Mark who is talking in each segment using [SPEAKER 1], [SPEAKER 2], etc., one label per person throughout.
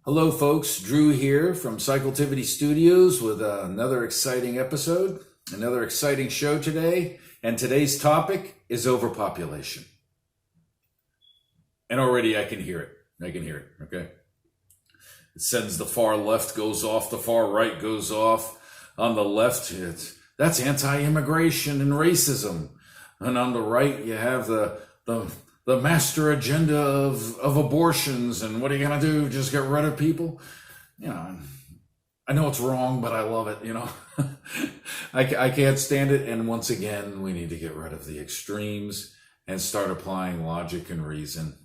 [SPEAKER 1] Hello, folks. Drew here from Cycletivity Studios with another exciting episode, another exciting show today. And today's topic is overpopulation. And already I can hear it. Okay. It says the far left goes off, the far right goes off. On the left, that's anti-immigration and racism. And on the right, you have the master agenda of abortions, and what are you going to do? Just get rid of people? I know it's wrong, but I love it, I can't stand it. And once again, we need to get rid of the extremes and start applying logic and reason.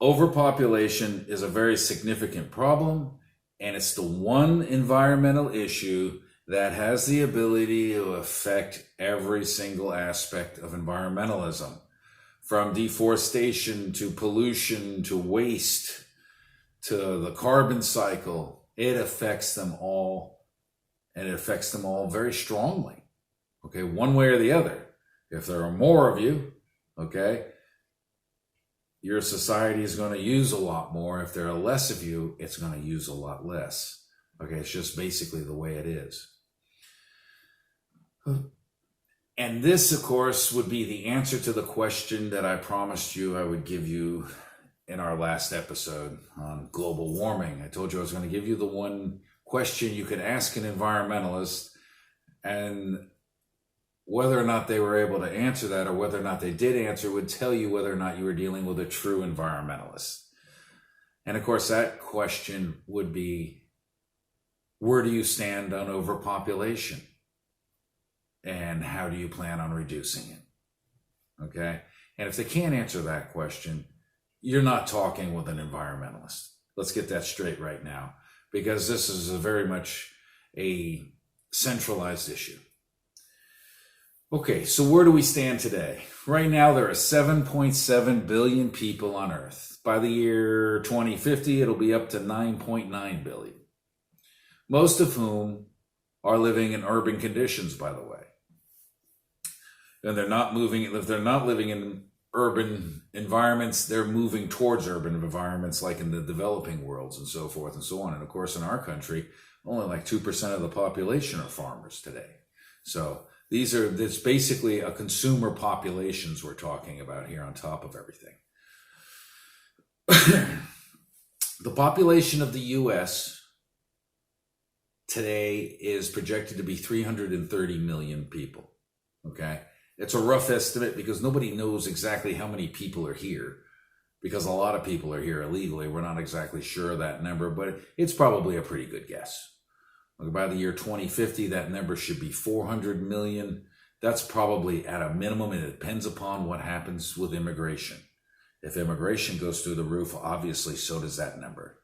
[SPEAKER 1] Overpopulation is a very significant problem, and it's the one environmental issue that has the ability to affect every single aspect of environmentalism. From deforestation to pollution to waste to the carbon cycle, it affects them all, and it affects them all very strongly. Okay, one way or the other. If there are more of you, okay, your society is going to use a lot more. If there are less of you, it's going to use a lot less. Okay, it's just basically the way it is. And this, of course, would be the answer to the question that I promised you I would give you in our last episode on global warming. I told you I was going to give you the one question you could ask an environmentalist, and whether or not they were able to answer that, or whether or not they did answer, would tell you whether or not you were dealing with a true environmentalist. And of course, that question would be, where do you stand on overpopulation? And how do you plan on reducing it? Okay. And if they can't answer that question, you're not talking with an environmentalist. Let's get that straight right now, because this is very much a centralized issue. Okay. So where do we stand today? Right now, there are 7.7 billion people on Earth. By the year 2050, it'll be up to 9.9 billion. Most of whom are living in urban conditions, by the way. And they're not moving, if they're not living in urban environments, they're moving towards urban environments, like in the developing worlds and so forth and so on. And of course, in our country, only like 2% of the population are farmers today. So it's basically a consumer populations we're talking about here on top of everything. The population of the U.S. today is projected to be 330 million people. Okay. It's a rough estimate because nobody knows exactly how many people are here, because a lot of people are here illegally. We're not exactly sure of that number, but it's probably a pretty good guess. By the year 2050, that number should be 400 million. That's probably at a minimum, and it depends upon what happens with immigration. If immigration goes through the roof, obviously, so does that number.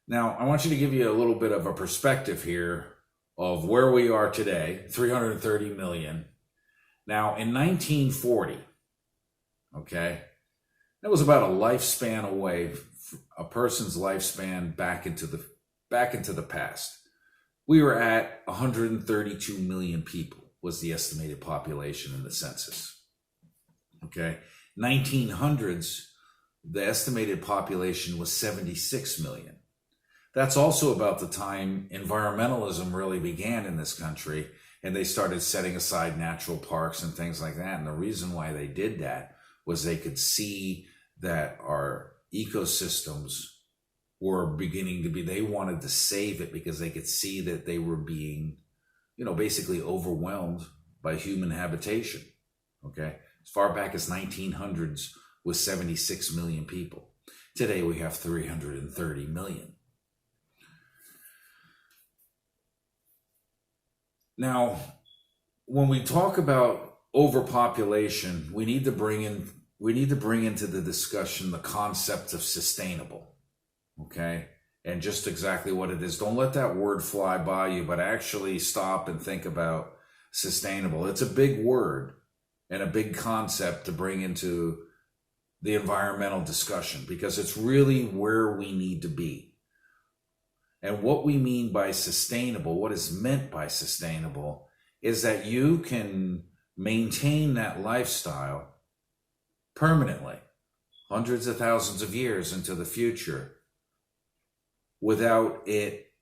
[SPEAKER 1] Now, I want you to give you a little bit of a perspective here of where we are today, 330 million. Now, in 1940, okay, that was about a lifespan away, a person's lifespan back into the past. We were at 132 million people was the estimated population in the census. Okay, 1900s, the estimated population was 76 million. That's also about the time environmentalism really began in this country, and they started setting aside natural parks and things like that. And the reason why they did that was they could see that our ecosystems were beginning to be, they wanted to save it because they could see that they were being, basically overwhelmed by human habitation. Okay. As far back as 1900s was 76 million people. Today we have 330 million. Now, when we talk about overpopulation, we need to bring into the discussion the concept of sustainable, okay? And just exactly what it is. Don't let that word fly by you, but actually stop and think about sustainable. It's a big word and a big concept to bring into the environmental discussion, because it's really where we need to be. And what we mean by sustainable, what is meant by sustainable, is that you can maintain that lifestyle permanently. hundreds of thousands of years into the future without it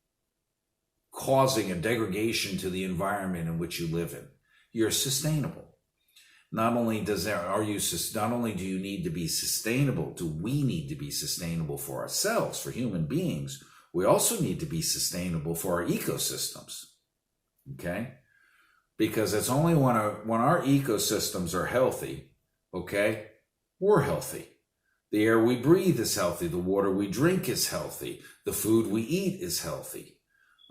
[SPEAKER 1] causing a degradation to the environment in which you live in. You're sustainable. Not only do you need to be sustainable, do we need to be sustainable for ourselves, for human beings, we also need to be sustainable for our ecosystems. Okay? Because it's only when our ecosystems are healthy, okay, we're healthy. The air we breathe is healthy. The water we drink is healthy. The food we eat is healthy.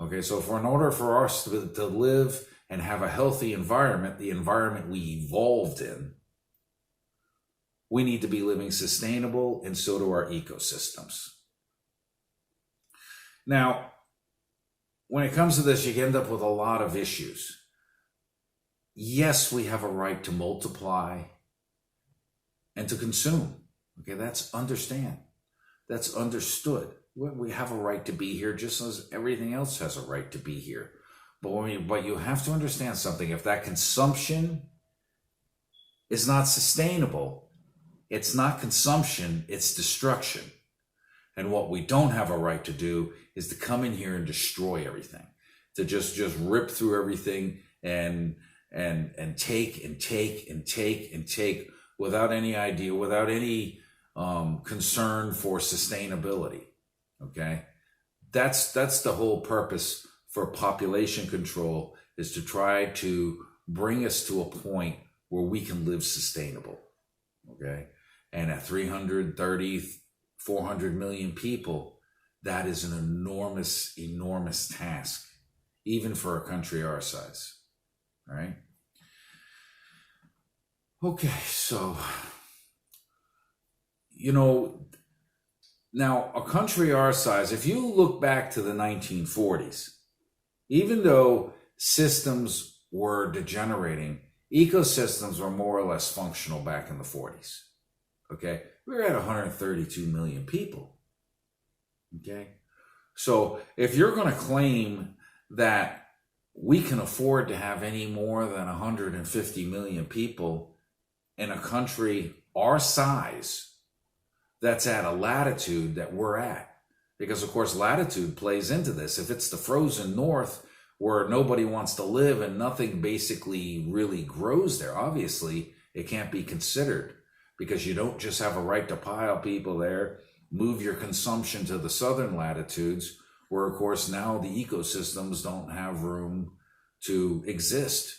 [SPEAKER 1] Okay, so in order for us to live and have a healthy environment, the environment we evolved in, we need to be living sustainable, and so do our ecosystems. Now, when it comes to this, you end up with a lot of issues. Yes, we have a right to multiply and to consume. Okay, that's understood. We have a right to be here just as everything else has a right to be here. But you have to understand something. If that consumption is not sustainable, it's not consumption, it's destruction. And what we don't have a right to do is to come in here and destroy everything, to just rip through everything and take and take and take and take without any idea, without any concern for sustainability. Okay, that's the whole purpose for population control, is to try to bring us to a point where we can live sustainable. Okay, and at 330, 400 million people, that is an enormous, enormous task, even for a country our size. All right. Okay, so, now, a country our size, if you look back to the 1940s, even though systems were degenerating, ecosystems were more or less functional back in the 40s. Okay? We were at 132 million people. Okay? So if you're going to claim that we can afford to have any more than 150 million people in a country our size, that's at a latitude that we're at. Because, of course, latitude plays into this. If it's the frozen north where nobody wants to live and nothing basically really grows there, obviously, it can't be considered, because you don't just have a right to pile people there, move your consumption to the southern latitudes, where, of course, now the ecosystems don't have room to exist,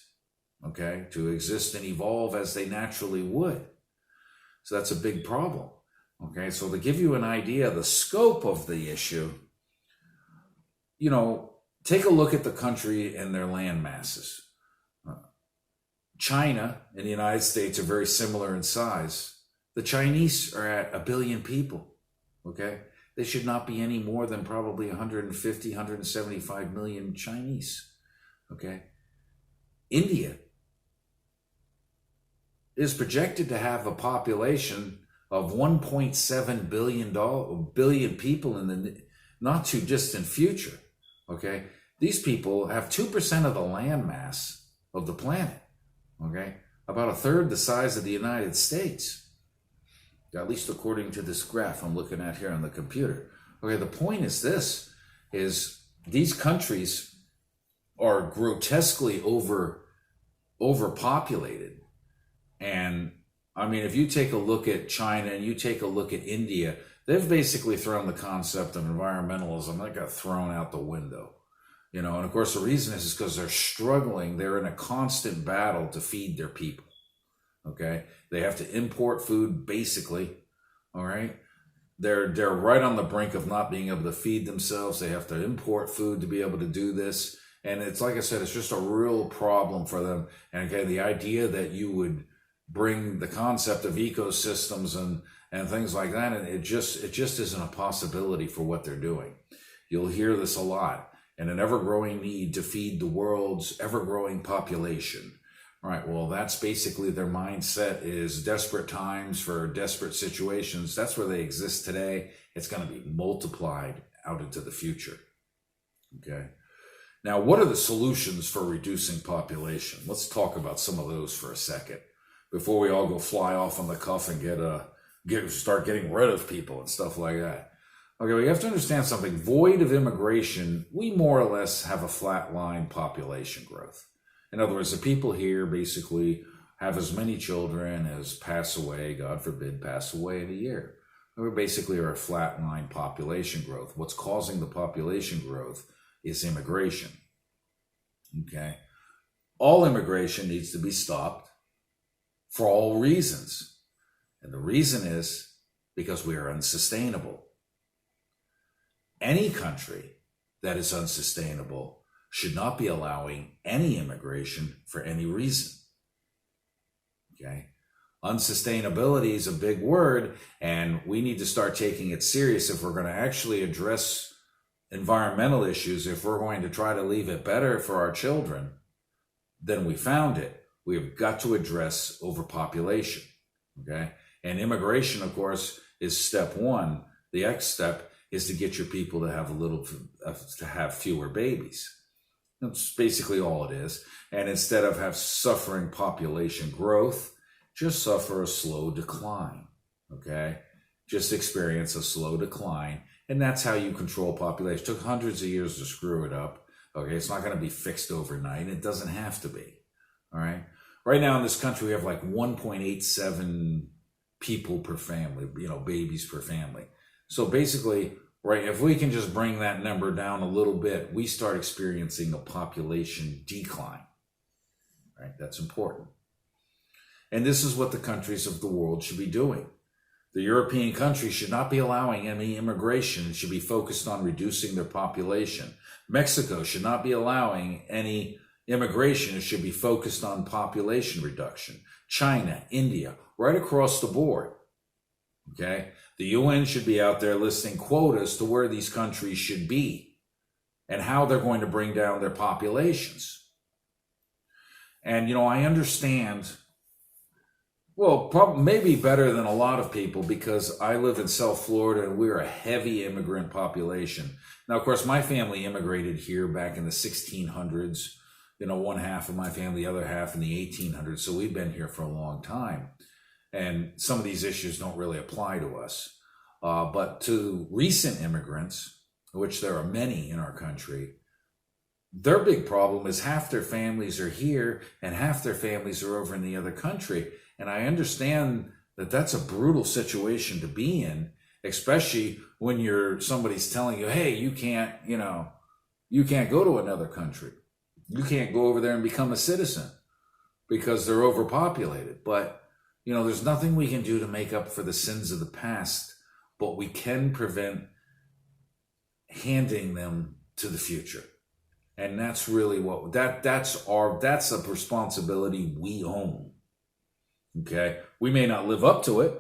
[SPEAKER 1] okay, to exist and evolve as they naturally would. So that's a big problem. Okay, so to give you an idea of the scope of the issue, take a look at the country and their land masses. China and the United States are very similar in size. The Chinese are at 1 billion people, okay? They should not be any more than probably 150, 175 million Chinese, okay? India is projected to have a population of 1.7 billion people in the not too distant future. Okay, these people have 2% of the land mass of the planet. Okay, about a third the size of the United States, at least according to this graph I'm looking at here on the computer. Okay, the point is this: these countries are grotesquely overpopulated, and I mean, if you take a look at China and you take a look at India, they've basically thrown the concept of environmentalism, that got thrown out the window. And of course the reason is because they're struggling. They're in a constant battle to feed their people. Okay? They have to import food, basically. All right? They're right on the brink of not being able to feed themselves. They have to import food to be able to do this. And it's like I said, it's just a real problem for them. And again, the idea that you would bring the concept of ecosystems and things like that, and it just isn't a possibility for what they're doing. You'll hear this a lot, and an ever-growing need to feed the world's ever-growing population. Right, well, that's basically their mindset, is desperate times for desperate situations. That's where they exist today. It's going to be multiplied out into the future. Okay. Now, what are the solutions for reducing population? Let's talk about some of those for a second, before we all go fly off on the cuff and get start getting rid of people and stuff like that. Okay, we have to understand something. Void of immigration, we more or less have a flat line population growth. In other words, the people here basically have as many children as pass away, God forbid, pass away in a year. We basically are a flat line population growth. What's causing the population growth is immigration. Okay? All immigration needs to be stopped for all reasons. And the reason is because we are unsustainable. Any country that is unsustainable should not be allowing any immigration for any reason. Okay? Unsustainability is a big word, and we need to start taking it serious if we're going to actually address environmental issues. If we're going to try to leave it better for our children than we found it, we have got to address overpopulation. Okay? And immigration, of course, is step one. The next step is to get your people to have fewer babies. That's basically all it is. And instead of suffering population growth, just suffer a slow decline, okay? Just experience a slow decline, and that's how you control population. It took hundreds of years to screw it up, okay? It's not going to be fixed overnight. It doesn't have to be, all right? Right now in this country, we have like 1.87 people per family, babies per family. So basically, right, if we can just bring that number down a little bit, we start experiencing a population decline, right? That's important. And this is what the countries of the world should be doing. The European countries should not be allowing any immigration. It should be focused on reducing their population. Mexico should not be allowing any immigration. It should be focused on population reduction. China, India, right across the board. Okay? The UN should be out there listing quotas to where these countries should be and how they're going to bring down their populations. And, I understand. Well, probably maybe better than a lot of people because I live in South Florida and we're a heavy immigrant population. Now, of course, my family immigrated here back in the 1600s. One half of my family, the other half in the 1800s. So we've been here for a long time. And some of these issues don't really apply to us. But to recent immigrants, which there are many in our country, their big problem is half their families are here and half their families are over in the other country. And I understand that that's a brutal situation to be in, especially when somebody's telling you, hey, you can't go to another country. You can't go over there and become a citizen because they're overpopulated. But, there's nothing we can do to make up for the sins of the past, but we can prevent handing them to the future. And that's really that's a responsibility we own. Okay, we may not live up to it.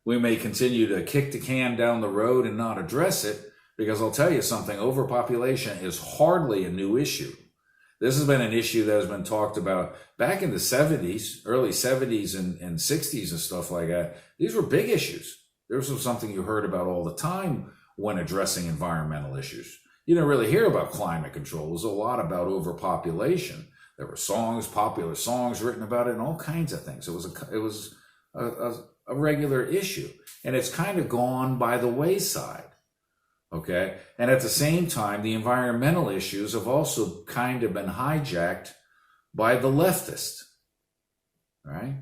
[SPEAKER 1] We may continue to kick the can down the road and not address it because I'll tell you something, overpopulation is hardly a new issue. This has been an issue that has been talked about back in the 70s, early 70s and 60s and stuff like that. These were big issues. This was something you heard about all the time when addressing environmental issues. You didn't really hear about climate control. It was a lot about overpopulation. There were popular songs written about it and all kinds of things. It was a regular issue. And it's kind of gone by the wayside. Okay? And at the same time, the environmental issues have also kind of been hijacked by the leftists. Right?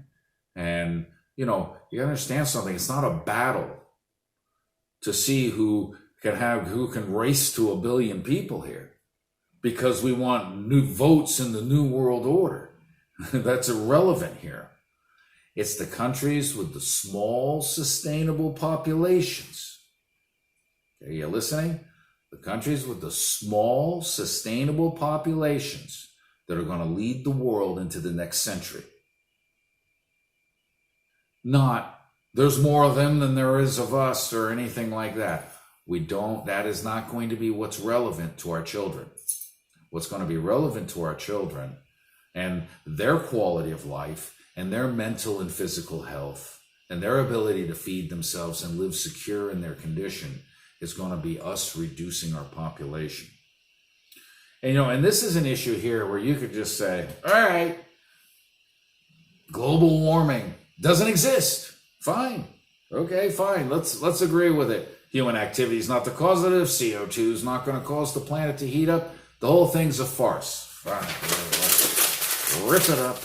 [SPEAKER 1] And, you understand something. It's not a battle to see who can race to 1 billion people here. Because we want new votes in the New World Order. That's irrelevant here. It's the countries with the small, sustainable populations. Are you listening? The countries with the small, sustainable populations that are going to lead the world into the next century. Not, there's more of them than there is of us or anything like that. That is not going to be what's relevant to our children. What's going to be relevant to our children and their quality of life and their mental and physical health and their ability to feed themselves and live secure in their condition is going to be us reducing our population. And, this is an issue here where you could just say, all right, global warming doesn't exist. Fine. Okay, fine. Let's agree with it. Human activity is not the causative. CO2 is not going to cause the planet to heat up. The whole thing's a farce. Fine. Let's rip it up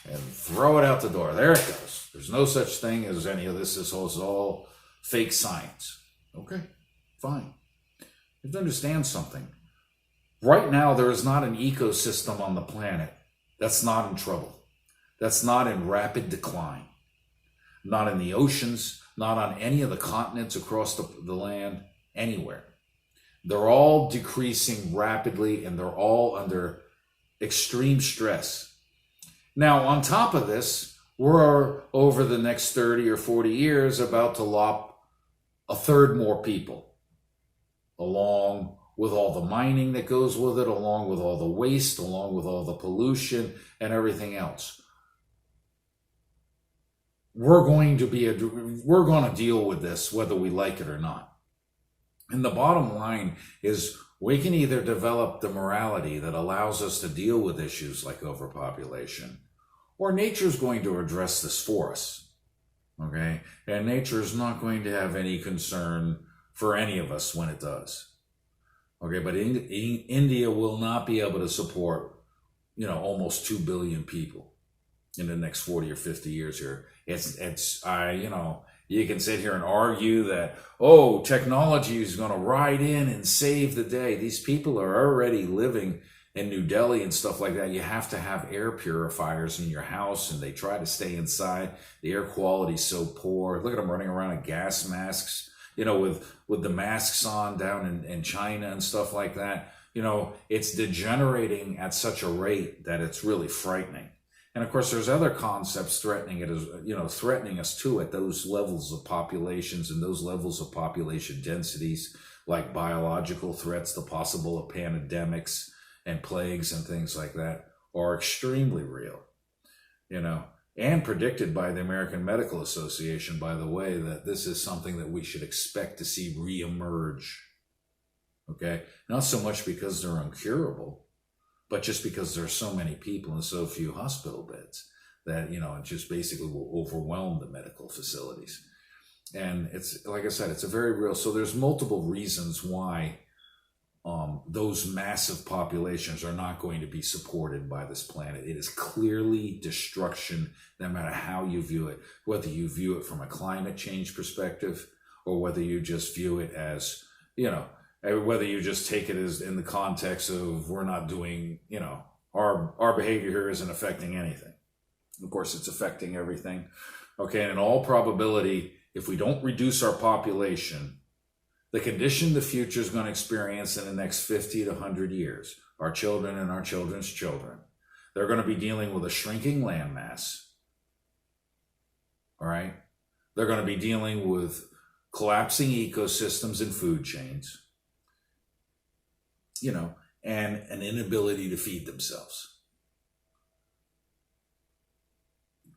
[SPEAKER 1] and throw it out the door. There it goes. There's no such thing as any of this. This is all fake science. Okay, fine. You have to understand something. Right now, there is not an ecosystem on the planet that's not in trouble, that's not in rapid decline. Not in the oceans, not on any of the continents across the land, anywhere. They're all decreasing rapidly, and they're all under extreme stress. Now, on top of this, we're over the next 30 or 40 years about to lop a third more people, along with all the mining that goes with it, along with all the waste, along with all the pollution and everything else. We're going to deal with this whether we like it or not. And the bottom line is we can either develop the morality that allows us to deal with issues like overpopulation, or nature's going to address this for us. Okay? And nature is not going to have any concern for any of us when it does. Okay, but India will not be able to support, almost 2 billion people in the next 40 or 50 years here. You can sit here and argue that, technology is going to ride in and save the day. These people are already living in New Delhi and stuff like that. You have to have air purifiers in your house, and they try to stay inside. The air quality is so poor. Look at them running around in gas masks, with the masks on down in China and stuff like that. It's degenerating at such a rate that it's really frightening. And of course, there's other concepts threatening us too at those levels of populations and those levels of population densities, like biological threats, the possible of pandemics and plagues and things like that are extremely real, and predicted by the American Medical Association, by the way, that this is something that we should expect to see reemerge. Okay? Not so much because they're incurable, but just because there's so many people and so few hospital beds that, it just basically will overwhelm the medical facilities. And it's, like I said, it's a very real, so there's multiple reasons why those massive populations are not going to be supported by this planet. It is clearly destruction, no matter how you view it, whether you view it from a climate change perspective or whether you just view it as, whether you just take it as in the context of we're not doing, our behavior here isn't affecting anything. Of course, it's affecting everything. Okay, and in all probability, if we don't reduce our population, the condition the future is going to experience in the next 50 to 100 years, our children and our children's children, they're going to be dealing with a shrinking landmass. All right? They're going to be dealing with collapsing ecosystems and food chains, and an inability to feed themselves.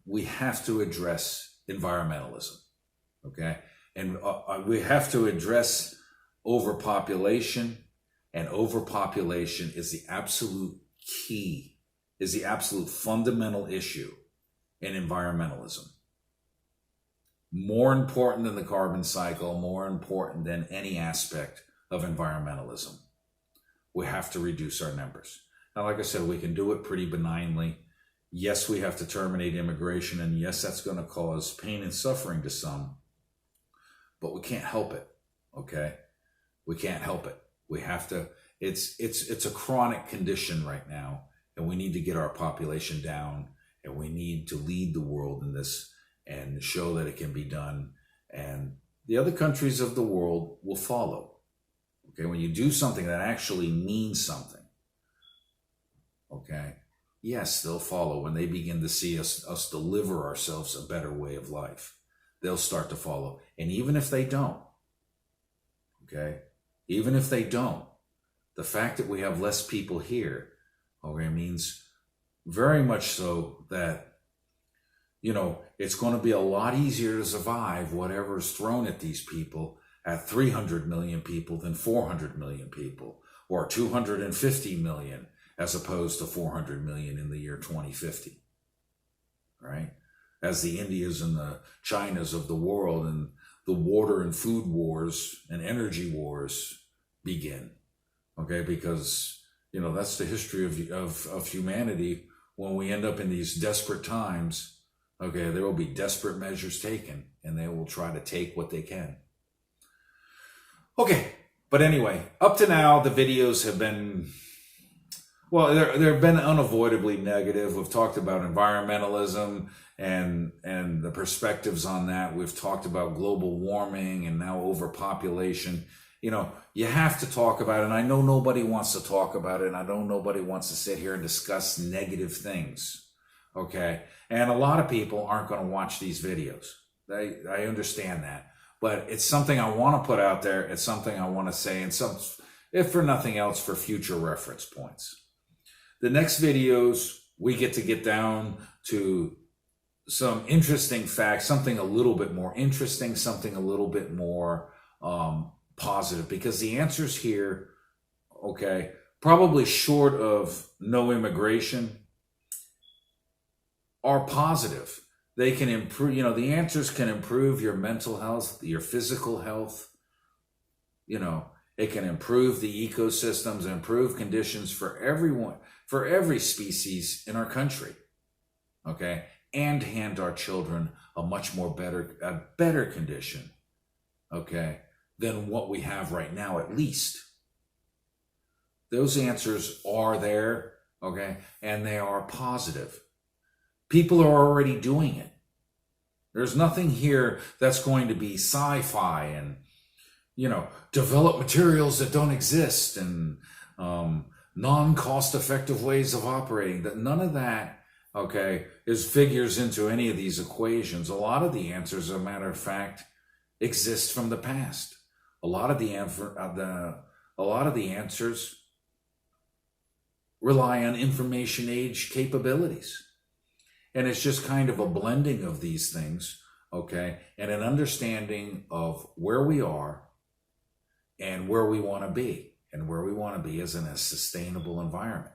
[SPEAKER 1] We have to address environmentalism, okay? And we have to address overpopulation, and overpopulation is the absolute key, is the absolute fundamental issue in environmentalism. More important than the carbon cycle, more important than any aspect of environmentalism. We have to reduce our numbers. Now, like I said, we can do it pretty benignly. Yes, we have to terminate immigration, and yes, that's going to cause pain and suffering to some, but we can't help it, okay? We can't help it. We have to, it's a chronic condition right now, and we need to get our population down, and we need to lead the world in this and show that it can be done, and the other countries of the world will follow. Okay, when you do something that actually means something, okay, yes, they'll follow. When they begin to see us deliver ourselves a better way of life, they'll start to follow. And even if they don't, okay, even if they don't, the fact that we have less people here, okay, means very much so that, it's going to be a lot easier to survive whatever's thrown at these people at 300 million people than 400 million people, or 250 million as opposed to 400 million in the year 2050, right? As the Indias and the Chinas of the world and the water and food wars and energy wars begin. Okay, because that's the history of humanity. When we end up in these desperate times, okay, there will be desperate measures taken, and they will try to take what they can. Okay, but anyway, up to now, the videos have been, well, they've been unavoidably negative. We've talked about environmentalism and the perspectives on that. We've talked about global warming and now overpopulation. You have to talk about it, and I know nobody wants to talk about it, and I know nobody wants to sit here and discuss negative things, okay? And a lot of people aren't going to watch these videos. I understand that, but it's something I want to put out there. It's something I want to say, and if for nothing else, for future reference points. The next videos, we get down to some interesting facts, something a little bit more interesting, something a little bit more positive, because the answers here, okay, probably short of no immigration, are positive. They can improve, the answers can improve your mental health, your physical health. It can improve the ecosystems, improve conditions for everyone, for every species in our country, okay, and hand our children a better condition, okay, than what we have right now, at least. Those answers are there, okay, and they are positive. People are already doing it. There's nothing here that's going to be sci-fi and, develop materials that don't exist and non-cost-effective ways of operating. That none of that, okay, figures into any of these equations. A lot of the answers, as a matter of fact, exist from the past. A lot of the answers rely on information age capabilities. And it's just kind of a blending of these things, okay, and an understanding of where we are and where we want to be. And where we want to be is in a sustainable environment.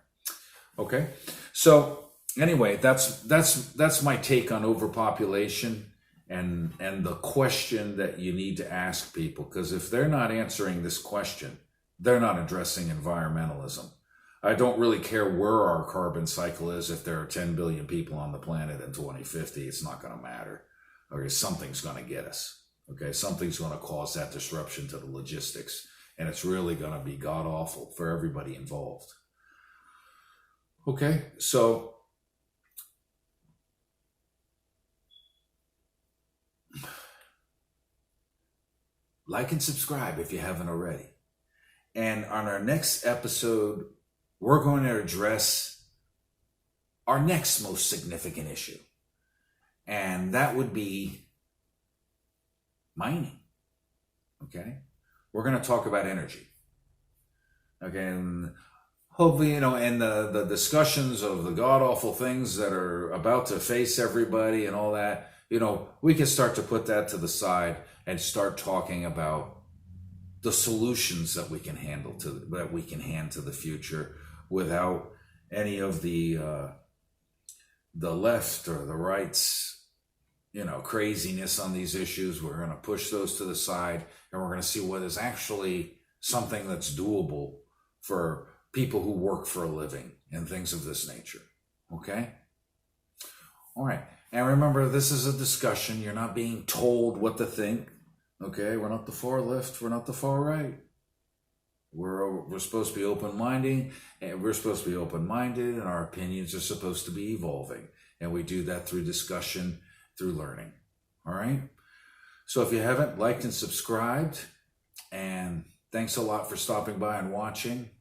[SPEAKER 1] Okay? So anyway, that's my take on overpopulation. And the question that you need to ask people, because if they're not answering this question, they're not addressing environmentalism. I don't really care where our carbon cycle is. If there are 10 billion people on the planet in 2050, it's not going to matter. Okay, something's going to get us. Okay, something's going to cause that disruption to the logistics, and it's really going to be god awful for everybody involved. Okay, so like and subscribe if you haven't already. And on our next episode, we're going to address our next most significant issue. And that would be mining. Okay? We're going to talk about energy. Okay? And hopefully, and the discussions of the god-awful things that are about to face everybody and all that, we can start to put that to the side and start talking about the solutions that we can hand to the future without any of the left or the right's, craziness on these issues. We're going to push those to the side, and we're going to see what is actually something that's doable for people who work for a living and things of this nature. Okay? All right. And remember, this is a discussion. You're not being told what to think. Okay? We're not the far left. We're not the far right. We're supposed to be open-minded, and our opinions are supposed to be evolving. And we do that through discussion, through learning. All right? So if you haven't liked and subscribed, and thanks a lot for stopping by and watching.